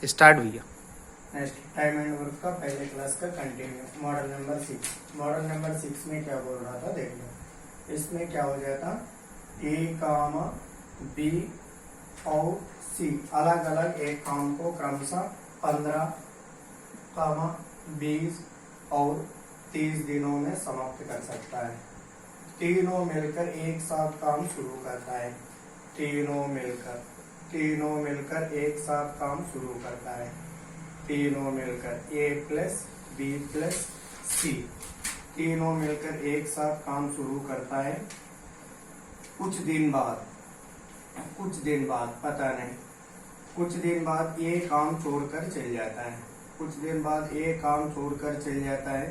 Start भैया। Next time and work का पहले क्लास का continue. Model number 6। Model number 6 में क्या बोल रहा था देख लो। इसमें क्या हो जाता, ए कामा बी और सी अलग अलग एक काम को क्रमशः 15 कामा 20 और 30 दिनों में समाप्त कर सकता है। तीनों मिलकर एक साथ काम शुरू करता है। तीनों मिलकर एक साथ काम शुरू करता है। तीनों मिलकर ए प्लस बी प्लस सी तीनों मिलकर एक साथ काम शुरू करता है। कुछ दिन बाद पता नहीं, कुछ दिन बाद ये काम छोड़कर चल जाता है। कुछ दिन बाद ये काम छोड़कर चल जाता है।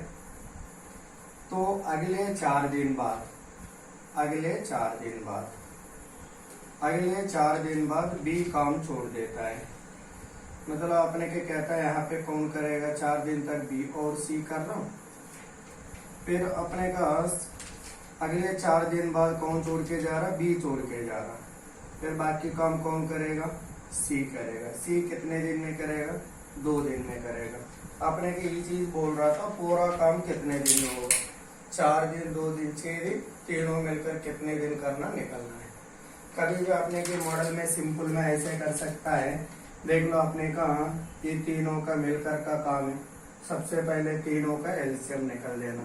तो अगले 4 दिन बाद बी काम छोड़ देता है। मतलब अपने के कहता है यहाँ पे कौन करेगा, 4 दिन तक बी और सी कर रहा हूँ। फिर अपने का अगले 4 दिन बाद कौन छोड़ के जा रहा, बी छोड़ के जा रहा। फिर बाकी काम कौन करेगा, सी करेगा। सी कितने दिन में करेगा, 2 दिन में करेगा। अपने के ये चीज बोल रहा था पूरा काम कितने दिन में होगा, 4 दिन 2 दिन 6 दिन, तीनों मिलकर कितने दिन करना निकलना है। कभी भी अपने के मॉडल में सिंपल में ऐसे कर सकता है। देख लो अपने का ये तीनों का मिलकर का काम है। सबसे पहले तीनों का एलसीएम निकल देना।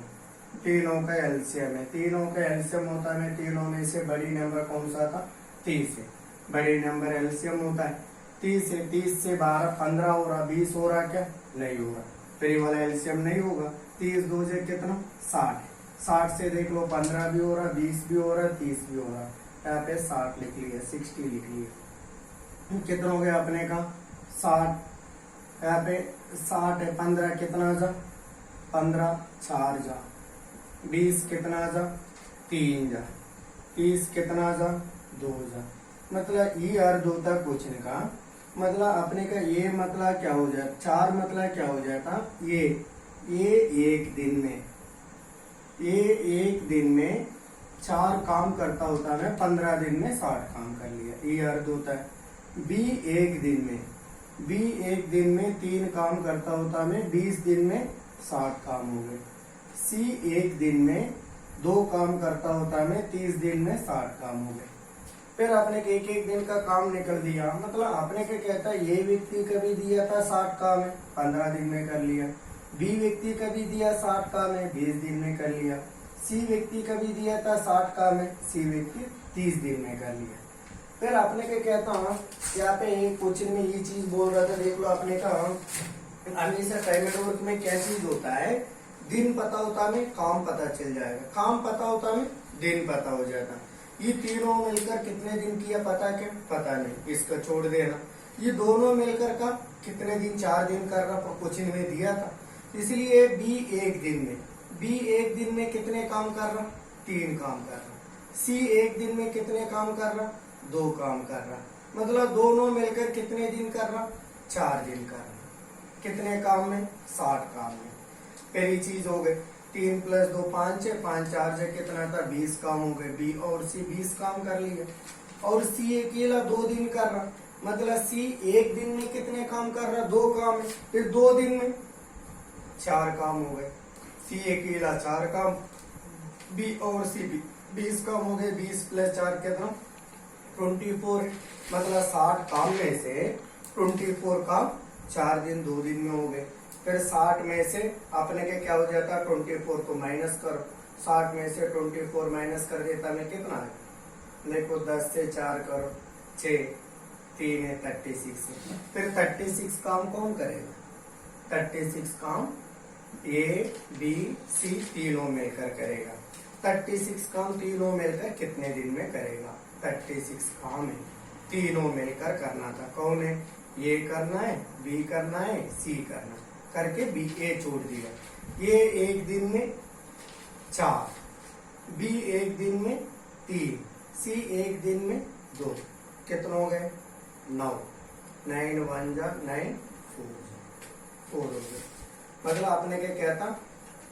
तीनों का एलसीएम है, तीनों का एलसीएम होता है। तीनों में से बड़ी नंबर कौन सा था, 30 है। बड़ी नंबर एलसीएम होता है 30 है। 30 से 12 15 हो रहा, 20 हो रहा क्या, नहीं हो रहा। फिर ये वाला एलसीएम नहीं होगा। 30 2 से कितना, 60 है। 60 से देख लो 15 भी हो रहा, 20 भी हो रहा, 30 भी हो रहा। यहाँ पे 60 लिख लिया, 60 लिख लिया। कितना हो गया अपने का, 60। यहाँ पे 60 है, 15 कितना जा, 15 4 जा, 20 कितना जा, 3 जा, 30 कितना जा, 2 जा। मतलब ये अर्थ होता क्वेश्चन का। मतलब अपने का ये मतलब क्या हो जाए, 4 मतलब क्या हो जाता, ये एक दिन में 4 काम करता होता है। 15 दिन में 60 काम कर लिया, ये अर्थ होता है। बी एक दिन में 3 काम करता होता है, 20 दिन में 60 काम हो गए। सी एक दिन में 2 काम करता होता है, 30 दिन में 60 काम हो गए। फिर आपने एक दिन का काम निकल दिया। मतलब आपने क्या कहता है, ये व्यक्ति का भी दिया था 60 काम है, 15 दिन में कर लिया। बी व्यक्ति का भी दिया 60 काम है, 20 दिन में कर लिया। सी व्यक्ति का भी दिया था 60 काम है, सी व्यक्ति 30 दिन में कर लिया। फिर आपने क्या कहता हूँ, यहाँ पे एक क्वेश्चन में ये चीज बोल रहा था। देख लो आपने का हमेशा टाइम एंड वर्क में क्या चीज होता है, दिन पता होता है, काम पता चल जाएगा। काम पता होता है, दिन पता हो जाता। ये तीनों मिलकर कितने दिन किया पता क्या, पता नहीं, इसका छोड़ देना। ये दोनों मिलकर का कितने दिन, 4 दिन कर रहा, क्वेश्चन में दिया था। इसलिए बी एक दिन में कितने काम कर रहा, 3 काम कर रहा। सी एक दिन में कितने काम कर रहा, 2 काम कर रहा। मतलब दोनों मिलकर कितने दिन कर रहा, 4 दिन कर रहा। कितने काम में, 60 काम में। फिर ये चीज हो गई, 3 + 2 5 है, 5 4 से कितना था, 20 काम हो गए। बी और सी 20 काम कर लिए। और सी अकेला 2 दिन कर रहा। मतलब सी एक दिन में कितने काम कर रहा, 2 काम है। फिर 2 दिन में 4 काम हो गए। सी अकेला 4 काम, बी और सी 20 काम हो गए। 20 + 4 कितना, 24 है। मतलब 60 काम में से 24 काम 4 दिन 2 दिन में हो गए। फिर 60 में से अपने के क्या हो जाता, 24 को माइनस करो। 60 में से 24 माइनस कर देता मैं कितना है, देखो 10 से 4 करो, 6 3 है, 36 है। फिर 36 काम कौन करेगा, 36 काम ए बी सी तीनों मिलकर करेगा। 36 काम तीनों मिलकर कितने दिन में करेगा, 36 काम है, तीनों मिलकर करना था। कौन है, ये करना है, बी करना है, सी करना करके बी ए छोड़ दिया। ये एक दिन में 4, बी एक दिन में 3, सी एक दिन में 2, कितने हो गए, 9। 9 1 जा 9 4 हो गए। मतलब आपने क्या कहता,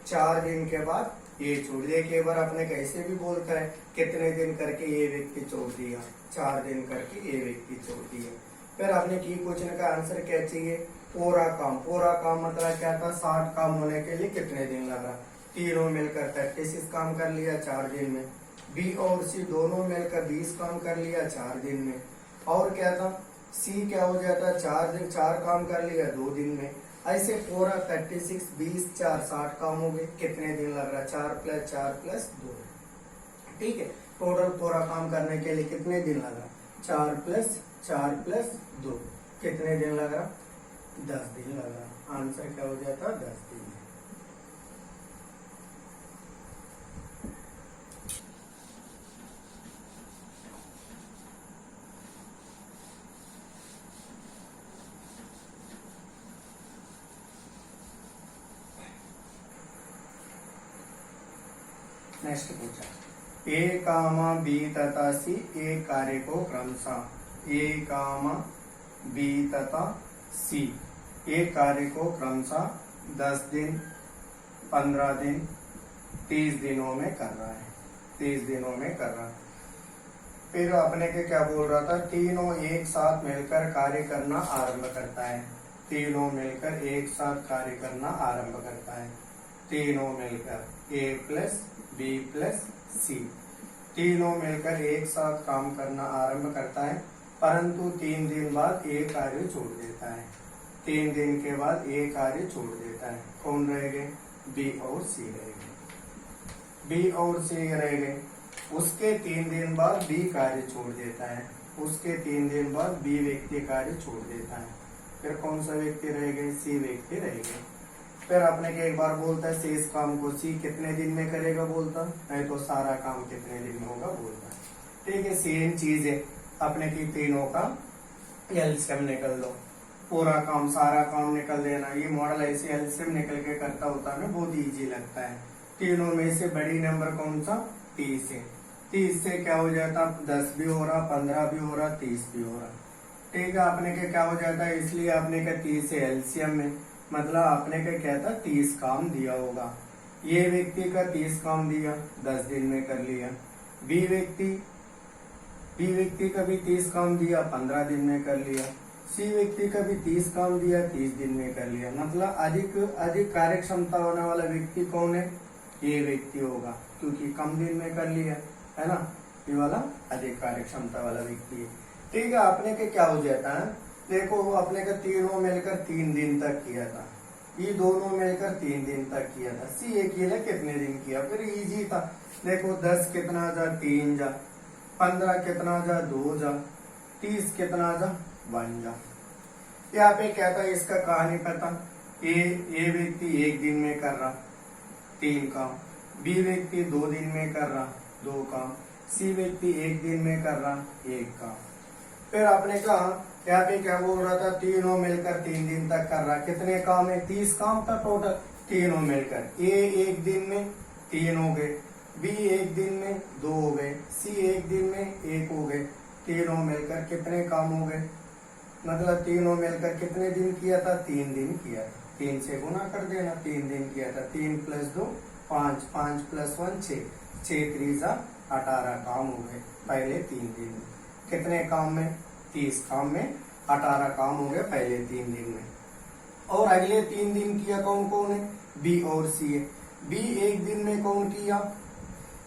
4 दिन के बाद ये छोड़ दिया। एक बार आपने कैसे भी बोलता है, कितने दिन करके ये व्यक्ति छोड़ दिया, 4 दिन करके ये व्यक्ति छोड़ दिया। फिर आपने की क्वेश्चन का आंसर क्या चाहिए, पूरा काम मतलब क्या था, 60 काम होने के लिए कितने दिन लगा, तीनों मिलकर 36 काम कर लिया 4 दिन में। बी और सी दोनों मिलकर 20 काम कर लिया 4 दिन में। और क्या था, सी क्या हो जाता, 4 काम कर लिया 2 दिन में। ऐसे पूरा 36 20 4 60 काम हो गए, कितने दिन लग रहा, 4 + 4 + 2। ठीक है, टोटल पूरा काम करने के लिए कितने दिन लगा, 4 + 4 + 2 कितने दिन लगा, 10 दिन लगा। आंसर क्या हो जाता, 10 दिन। नेक्स्ट पूछा, ए कामा बी तथा सी एक कार्य को क्रमशः, ए कामा बी तथा सी एक कार्य को क्रमशः 10 दिन 15 दिन 30 दिनों में कर रहा है, 30 दिनों में कर रहा है। फिर अपने के क्या बोल रहा था, तीनों एक साथ मिलकर कार्य करना आरंभ करता है, तीनों मिलकर एक साथ कार्य करना आरंभ करता है, तीनों मिलकर ए प्लस बी प्लस सी, तीनों मिलकर एक साथ काम करना आरंभ करता है, परंतु 3 दिन बाद एक कार्य छोड़ देता है, 3 दिन के बाद एक कार्य छोड़ देता है। कौन रहेंगे, बी और सी रहेंगे, बी और सी रहेंगे। उसके 3 दिन बाद बी कार्य छोड़ देता है, उसके 3 दिन बाद बी व्यक्ति कार्य छोड़ देता है। फिर कौन सा व्यक्ति रहेगा, सी व्यक्ति रहेगा। फिर अपने के एक बार बोलता है शेष काम को सी कितने दिन में करेगा, बोलता नहीं तो सारा काम कितने दिन में होगा, बोलता है। ठीक है, सेम चीज है, अपने की तीनों का एलसीएम निकल दो, पूरा काम सारा काम निकल देना। ये मॉडल ऐसे एलसीएम निकल के करता होता है ना, बहुत इजी लगता है। तीनों में से बड़ी नंबर कौन सा, 30 है, 30 से क्या हो जाता, 10 भी हो रहा, 15 भी हो रहा, 30 भी हो रहा। ठीक है, आपने के क्या हो जाता है, इसलिए आपने का 30 है एलसीएम में, मतलब आपने का क्या था, 30 काम दिया होगा। ये व्यक्ति का 30 काम दिया, 10 दिन में कर लिया। बी व्यक्ति का भी 30 काम दिया, 15 दिन में कर लिया। सी व्यक्ति का भी 30 काम दिया, 30 दिन में कर लिया। मतलब अधिक कार्य क्षमता होने वाला व्यक्ति कौन है, ये व्यक्ति होगा, क्योंकि कम दिन में कर लिया है ना, ये वाला अधिक कार्य क्षमता वाला व्यक्ति है। ठीक है, आपने के क्या हो जाता है, देखो अपने का तीनों मिलकर 3 दिन तक किया था, ये दोनों मिलकर 3 दिन तक किया था। सी अकेला कितने दिन किया, फिर इजी था। देखो 10 कितना जा, 3 जा, 15 कितना जा, 2 जा, 30 कितना जा, 1 जा। यहाँ पे क्या था, इसका कहानी पता, ए व्यक्ति 1 दिन में कर रहा 3 काम, बी व्यक्ति 2 दिन में कर रहा 2 काम, सी व्यक्ति 1 दिन में कर रहा 1 काम। फिर आपने कहा यहाँ पे क्या बोल रहा था, तीनों मिलकर 3 दिन तक कर रहा, कितने काम है, 30 काम था टोटल, तीनों मिलकर। ए 1 दिन में 3 हो गए, बी 1 दिन में 2 हो गए, सी 1 दिन में 1 हो गए, तीनों मिलकर कितने काम हो गए, मतलब तीनों मिलकर कितने दिन किया था, 3 दिन किया था। 3 से गुना कर देना, 3 दिन किया था, 3 + 2 5, 5 + 1 6, 6 3 18 काम हो गए पहले 3 दिन में। कितने काम में, 30 काम में 18 काम हो गए पहले 3 दिन में। और अगले 3 दिन किया कौन कौन है, बी और सी है। बी 1 दिन में कौन किया,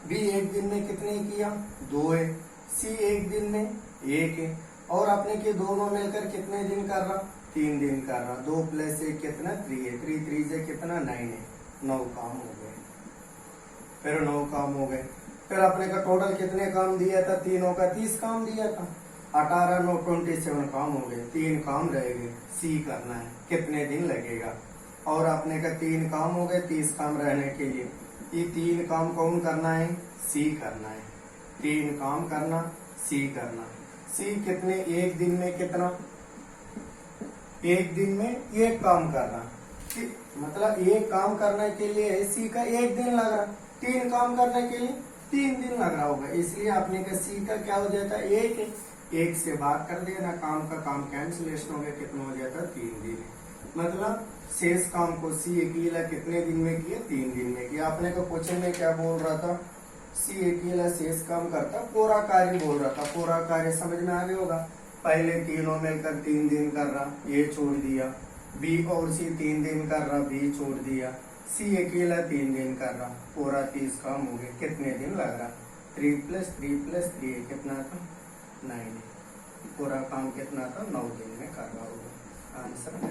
बी 1 दिन में कितने किया, 2 है। सी 1 दिन में 1 है। और अपने के दोनों मिलकर कितने दिन कर रहा, 3 दिन कर रहा। 2 + 1 कितना, 3 है, 3 3 से कितना 9 है, 9 काम हो गए। फिर 9 काम हो गए। फिर अपने का टोटल कितने काम दिया था, तीनों का 30 काम दिया था, 18 9 27 काम हो गए, 3 काम रह गए, सी करना है, कितने दिन लगेगा। और अपने का 3 काम हो गए, 30 काम रहने के लिए, ये 3 काम कौन करना है, सी करना है, 3 काम करना, सी करना। सी कितने, 1 दिन में कितना, 1 दिन में 1 काम करना, मतलब 1 काम करने के लिए सी का 1 दिन लग रहा, 3 काम करने के लिए 3 दिन लग रहा होगा, इसलिए आपने का सी का क्या हो जाता है, 1 से भाग कर देना, काम का काम कैंसिलेशन हो गया, कितना हो जाता है, 3 दिन। मतलब शेष काम को सी अकेला कितने दिन में किया, 3 दिन में किया। आपने को क्वेश्चन में क्या बोल रहा था, सी अकेला शेष काम करता, पूरा कार्य बोल रहा था, पूरा कार्य समझ में आ गया होगा। पहले तीनों मिलकर 3 दिन कर रहा, ये छोड़ दिया। बी और सी 3 दिन कर रहा, बी छोड़ दिया। सी अकेला 3 दिन कर रहा, पूरा 30 काम हो गया। कितने दिन लग रहा? 3 + 3 + 3 कितना था? 9। पूरा काम कितना था? 9 दिन में कर रहा होगा। आंसर 9।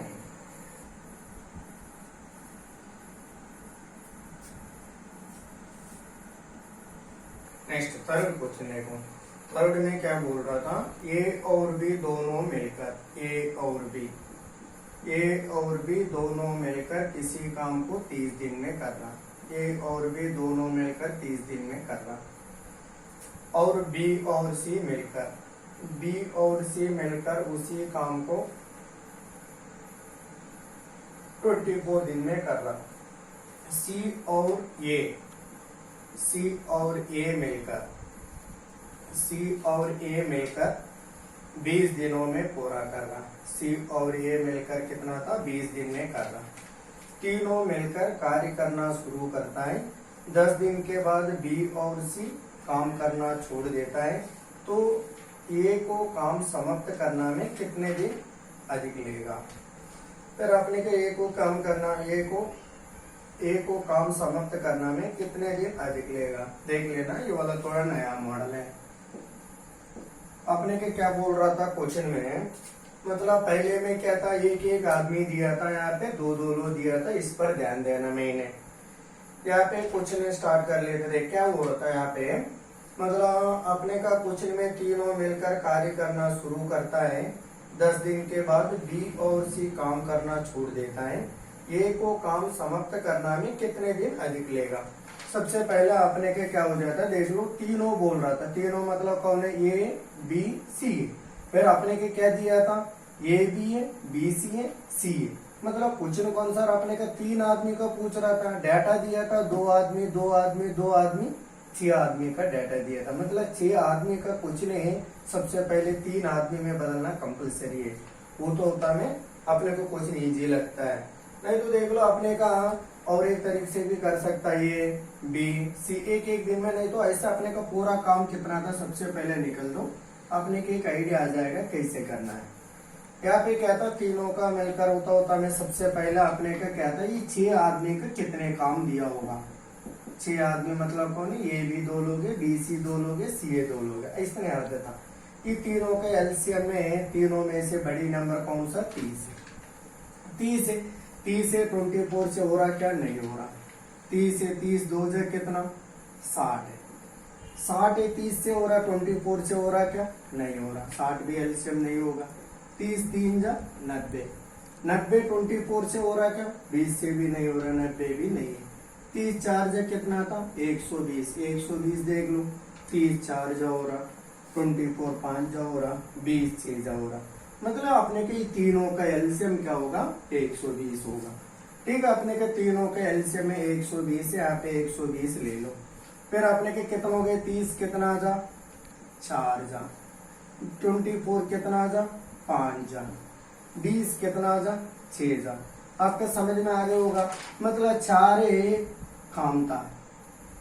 नेक्स्ट थर्ड क्वेश्चन देखो। थर्ड में क्या बोल रहा था? ए और बी दोनों मिलकर, ए और बी दोनों मिलकर किसी काम को 30 दिन में करना। ए और बी दोनों मिलकर 30 दिन में करना। और बी और सी मिलकर उसी काम को 24 दिन में करना। सी और ए मिलकर 20 दिनों में पूरा करना। सी और ए मिलकर कितना था? 20 दिन में करना। तीनों मिलकर कार्य करना शुरू करता है। 10 दिन के बाद बी और सी काम करना छोड़ देता है, तो ए को काम समाप्त करना में कितने दिन अधिक लेगा? फिर आपने के ए को काम करना, ए को काम समाप्त करना में कितने दिन अधिक लेगा? देख लेना, ये वाला थोड़ा नया मॉडल है। अपने के क्या बोल रहा था क्वेश्चन में? मतलब पहले में क्या था? एक आदमी दिया था, यहाँ पे 2 लो दिया था। इस पर ध्यान देना। मैंने यहाँ पे क्वेश्चन स्टार्ट कर लेते थे। क्या हुआ था यहाँ पे? मतलब अपने का क्वेश्चन में तीनों मिलकर कार्य करना शुरू करता है। 10 दिन के बाद बी और सी काम करना छोड़ देता है। ए को काम समाप्त करना में कितने दिन अधिक लेगा? सबसे पहले अपने के क्या हो जाता है? देख लो, तीनों बोल रहा था। तीनों मतलब कौन है? A B C. फिर अपने के क्या दिया था? ए बी है, बी सी है, सी है। मतलब क्वेश्चन कौन सा? अपने का 3 आदमी का पूछ रहा था। डाटा दिया था 2 आदमी 2 आदमी 2 आदमी 6 आदमी का डाटा दिया था। मतलब 6 आदमी का क्वेश्चन है। सबसे पहले 3 आदमी में बदलना कंपलसरी है। वो तो होता है अपने को क्वेश्चन इजी लगता है। नहीं तो देख लो अपने का और एक तरीके से भी कर सकता है। ए बी सी एक दिन में, नहीं तो ऐसा अपने का पूरा काम कितना था सबसे पहले निकल दो। अपने के एक आइडिया आ जाएगा कैसे करना है। यहाँ पे क्या था? तीनों का मिलकर होता मैं सबसे पहले अपने का क्या था? ये 6 आदमी का कितने काम दिया होगा? 6 आदमी मतलब कौन है? ए बी 2 लोग, बी सी 2 लोग, सी ए 2 लोग। ऐसा अर्थ था। ये तीनों के एलसीएम में, तीनों में से बड़ी नंबर कौन सा? 30 है। 30 से 24 से हो रहा क्या? नहीं हो रहा। 30 से 30 2 से कितना? 60 है। 60 है 30 से हो रहा, 24 से हो रहा क्या? नहीं हो रहा। 60 भी एलसीएम नहीं होगा। 30 3 जा 90। 90 24 से हो रहा क्या? 20 से भी नहीं हो रहा, 90 भी नहीं है। 30 4 जा कितना था? 120। 120 देख लो। 30 4 जा हो रहा, 24 5 जा हो रहा, 20 6 जा हो रहा। मतलब अपने के तीनों का एलसीएम क्या होगा? 120 होगा। ठीक है, अपने के तीनों के एलसीएम में 120 है। यहाँ पे 120 ले लो। फिर अपने के कितना हो गए? 30 कितना जा? 4 जा। 24 कितना जा? 5 जा। 20 कितना जा? 6 जा। आपके समझ में आ गया होगा। मतलब 4 काम था,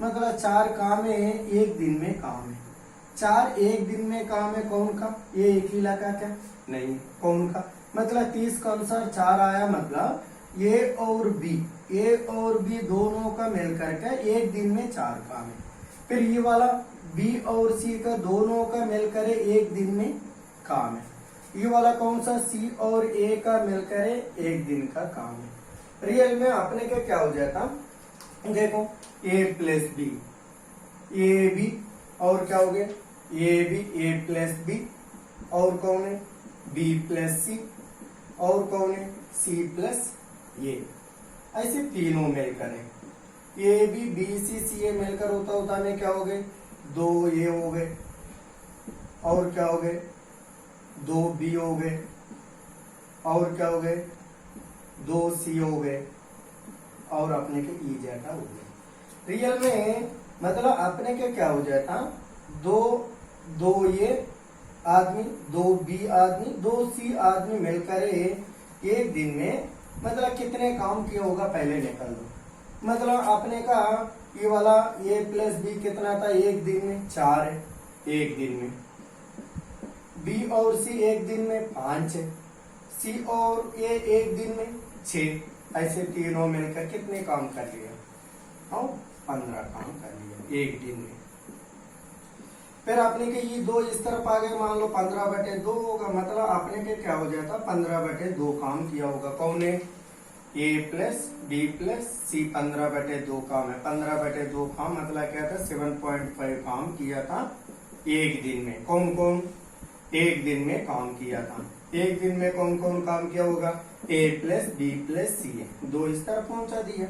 मतलब 4 काम है, एक दिन में काम है। 4 एक दिन में काम है। कौन का? ये एक ही लगा क्या? नहीं। कौन का? मतलब 30 का अनुसार 4 आया। मतलब ए और बी दोनों का मिलकर के एक दिन में 4 काम है। फिर ये वाला बी और सी का दोनों का मिलकर एक दिन में काम है। ये वाला कौन सा? सी और ए का मिलकर एक दिन का काम है। रियल में अपने का क्या हो जाता? देखो, A plus B, A B, और क्या हो गया? A B, A plus B, और कौन है? बी प्लस सी, और कौन है? C plus A. ऐसे तीनों मिलकर है। ए बी बी सी सी ए मिलकर होता में क्या हो गए? 2 ए हो गए, और क्या हो गए? 2 बी हो गए, और क्या हो गए? 2 सी हो गए, और अपने के ई जाता हो गए। रियल में मतलब अपने के क्या हो जाता? 2 ये आदमी, 2 बी आदमी, 2 सी आदमी मिलकर एक दिन में मतलब कितने काम किया होगा पहले निकल दो। मतलब अपने का ये वाला ए प्लस बी कितना था? एक दिन में 4 है। एक दिन में बी और सी एक दिन में 5 है, सी और ए एक दिन में 6, ऐसे तीनों मिलकर कितने काम कर लिया, और 15 काम कर लिया एक दिन में। फिर आपने के ये 2 इस तरफ आ गए, मान लो 15/2 होगा, मतलब आपने के क्या हो जाता, 15/2 काम किया होगा। कौन है, ए प्लस बी प्लस सी 15/2 काम है। 15/2 काम मतलब क्या था, 7.5 काम किया था एक दिन में। कौन कौन एक दिन में काम किया था, एक दिन में कौन कौन काम किया होगा, ए प्लस बी प्लस सी है, 2 इस तरफ पहुंचा दिया।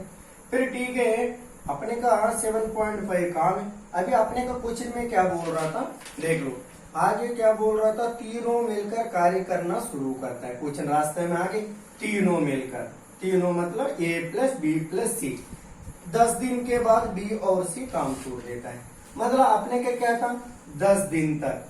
फिर ठीक है, अपने का 7.5 काम है। अभी अपने का क्वेश्चन में क्या बोल रहा था, देख लो आगे क्या बोल रहा था, तीनों मिलकर कार्य करना शुरू करता है। क्वेश्चन रास्ते में आगे तीनों मिलकर, तीनों मतलब ए प्लस बी प्लस सी। 10 दिन के बाद बी और सी काम छोड़ देता है। मतलब अपने के क्या था, 10 दिन तक,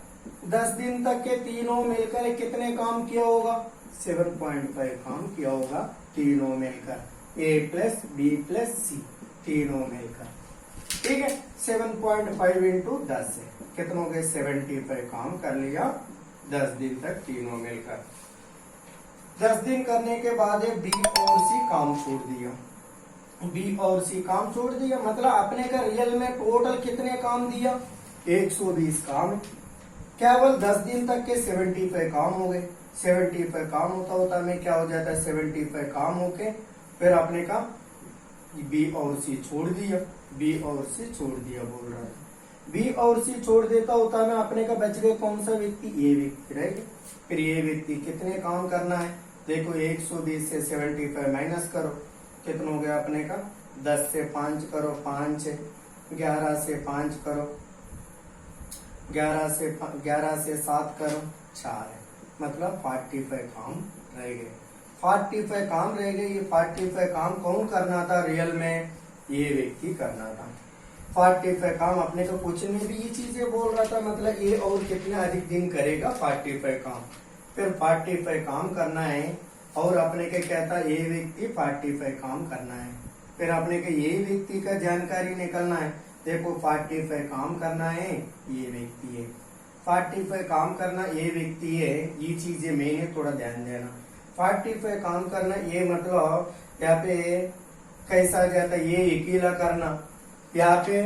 10 दिन तक के तीनों मिलकर कितने काम किया होगा, 7.5 काम किया होगा तीनों मिलकर, ए प्लस बी प्लस सी तीनों मिलकर। ठीक है, 7.5 इंटू 10 है, कितना हो गए, 75 काम कर लिया 10 दिन तक तीनों मिलकर। 10 दिन करने के बाद बी और सी काम छोड़ दिया, बी और सी काम छोड़ दिया, मतलब अपने का रियल में टोटल कितने काम दिया, 120 काम है। केवल 10 दिन तक के 75 काम हो गए। 75 काम होता होता में क्या हो जाता है, 75 काम होके फिर अपने का बी और सी छोड़ दिया, बी और सी छोड़ दिया बोल रहा था। बी और सी छोड़ देता होता में अपने का बच गया कौन सा व्यक्ति, ये व्यक्ति रहेगा। फिर ये व्यक्ति कितने काम करना है, देखो 120 से 75 माइनस करो, कितना हो गया अपने का, 10 से 5 करो 5 है, 11 से 5 करो, 11 से 7 करो 4 है, मतलब 45 काम रह गए। 45 काम रह गए। ये 45 काम कौन करना था रियल में, ये व्यक्ति करना था। 45 काम अपने को क्वेश्चन में भी ये चीजें बोल रहा था, मतलब ये और कितने अधिक दिन करेगा 45 काम। फिर 45 काम करना है, और अपने के क्या था, ये व्यक्ति 45 काम करना है। फिर अपने के ये व्यक्ति का जानकारी निकलना है, देखो 45 काम करना है, ये व्यक्ति है 45 काम करना, ये व्यक्ति है। ये चीजें मैंने थोड़ा ध्यान देना, 45 काम करना ये मतलब यहाँ पे कैसा जाता है, ये अकेला करना। यहाँ पे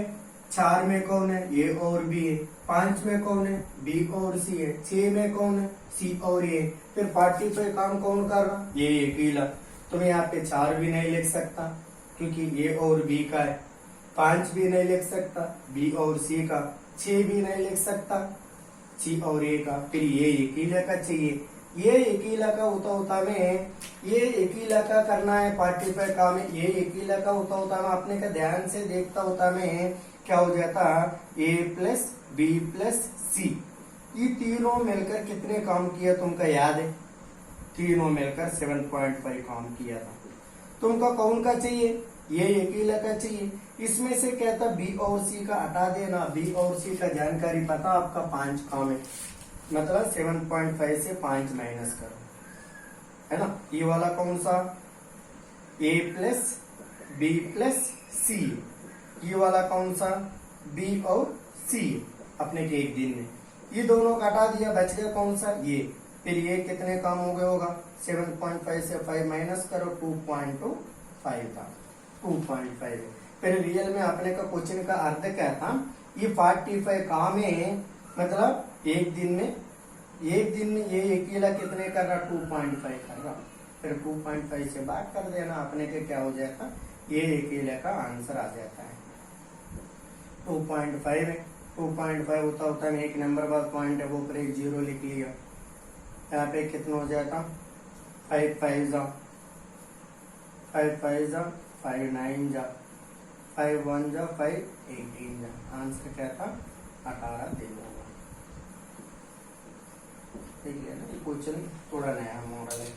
4 में कौन है, ये और बी है। 5 में कौन है, बी और सी है। 6 में कौन है, सी और ये। फिर 45 काम कौन कर रहा, ये अकेला। तो मैं यहाँ पे 4 भी नहीं लिख सकता क्योंकि ये और बी का है। 5 भी नहीं लिख सकता, बी और सी का। 6 भी नहीं लिख सकता, सी और ए का। फिर ये अकेला का चाहिए, ये अकेला का होता में, ये अकेला का करना है 45 का में, ये अकेला का होता में अपने का ध्यान से देखता होता में क्या हो जाता, ए प्लस बी प्लस सी। ये तीनों मिलकर कितने काम किया तुमका याद है, तीनों मिलकर 7.5 काम किया था। तुमका कौन का चाहिए, ये अकेला का चाहिए। इसमें से क्या था, बी और सी का हटा देना। बी और सी का जानकारी पता आपका 5 काम है, मतलब 7.5 से 5 माइनस करो, है ना। ये वाला कौन सा, ए प्लस बी प्लस सी। ये वाला कौन सा, बी और सी अपने के एक दिन में। ये दोनों का हटा दिया, बच गया कौन सा, ये। फिर ये कितने काम हो गए होगा, 7.5 से 5 माइनस करो, 2.25 था, 2.5। फिर रियल में अपने का क्वेश्चन का अर्थ क्या था, ये 45 काम है, मतलब एक दिन में ये अकेला कितने कर रहा, 2.5 कर रहा। फिर 2.5 से बात कर देना, अपने के क्या हो जाता, ये अकेले का आंसर आ जाता है 2.5 है। 2.5 होता है एक नंबर बाद पॉइंट है वो पर एक 0 लिख लिया। यहाँ पे कितना हो जाता, 5 5 जा 5 5 जा 5 9 जा 5 1 जा 5 18 जा। आंसर क्या था, 18 दिन होगा। ठीक है ना, क्वेश्चन थोड़ा नया मॉडल है।